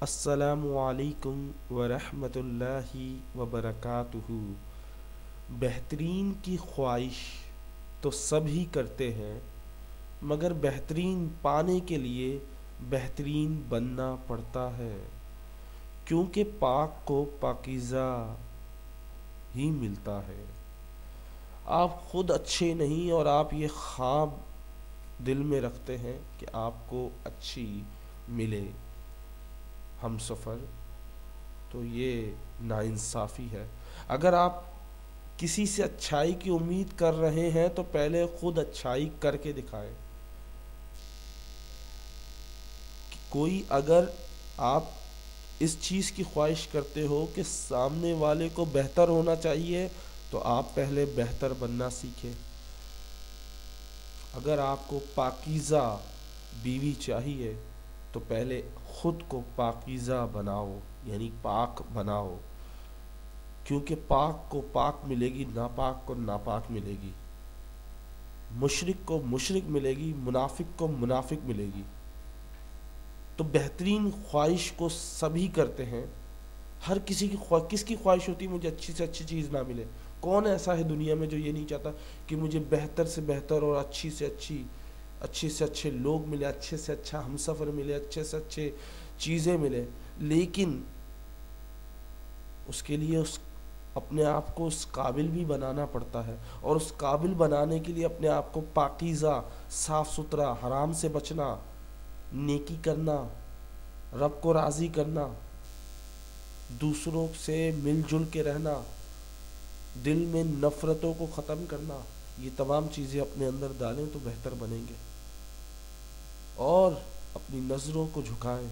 السلام علیکم ورحمۃ اللہ وبرکاتہ۔ بہترین کی خواہش تو سب ہی کرتے ہیں، مگر بہترین پانے کے لیے بہترین بننا پڑتا ہے، کیونکہ پاک کو پاکیزہ ہی ملتا ہے۔ آپ خود اچھے نہیں اور آپ یہ خواب دل میں رکھتے ہیں کہ آپ کو اچھی ملے ہم سفر، تو یہ ناانصافی ہے۔ اگر آپ کسی سے اچھائی کی امید کر رہے ہیں تو پہلے خود اچھائی کر کے دکھائیں۔ کوئی اگر آپ اس چیز کی خواہش کرتے ہو کہ سامنے والے کو بہتر ہونا چاہیے تو آپ پہلے بہتر بننا سیکھیں۔ اگر آپ کو پاکیزہ بیوی چاہیے تو پہلے خود کو پاکیزہ بناؤ، یعنی پاک بناؤ، کیونکہ پاک کو پاک ملے گی، ناپاک کو ناپاک ملے گی، مشرک کو مشرک ملے گی، منافق کو منافق ملے گی۔ تو بہترین خواہش کو سبھی کرتے ہیں۔ ہر کسی کی کس کی خواہش ہوتی ہے مجھے اچھی سے اچھی چیز نہ ملے؟ کون ایسا ہے دنیا میں جو یہ نہیں چاہتا کہ مجھے بہتر سے بہتر اور اچھی سے اچھے لوگ ملے، اچھے سے اچھا ہمسفر ملے، اچھے سے اچھے چیزیں ملے؟ لیکن اس کے لیے اپنے آپ کو اس قابل بھی بنانا پڑتا ہے، اور اس قابل بنانے کے لیے اپنے آپ کو پاکیزہ، صاف ستھرا، حرام سے بچنا، نیکی کرنا، رب کو راضی کرنا، دوسروں سے مل جل کے رہنا، دل میں نفرتوں کو ختم کرنا، یہ تمام چیزیں اپنے اندر ڈالیں تو بہتر بنیں گے۔ اور اپنی نظروں کو جھکائیں،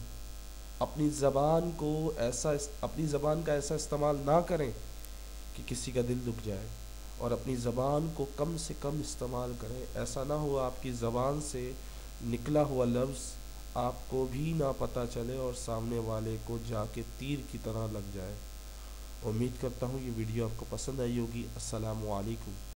اپنی زبان کا ایسا استعمال نہ کریں کہ کسی کا دل دکھ جائے، اور اپنی زبان کو کم سے کم استعمال کریں۔ ایسا نہ ہو آپ کی زبان سے نکلا ہوا لفظ آپ کو بھی نہ پتہ چلے اور سامنے والے کو جا کے تیر کی طرح لگ جائے۔ امید کرتا ہوں یہ ویڈیو آپ کو پسند آئی ہوگی۔ السلام علیکم۔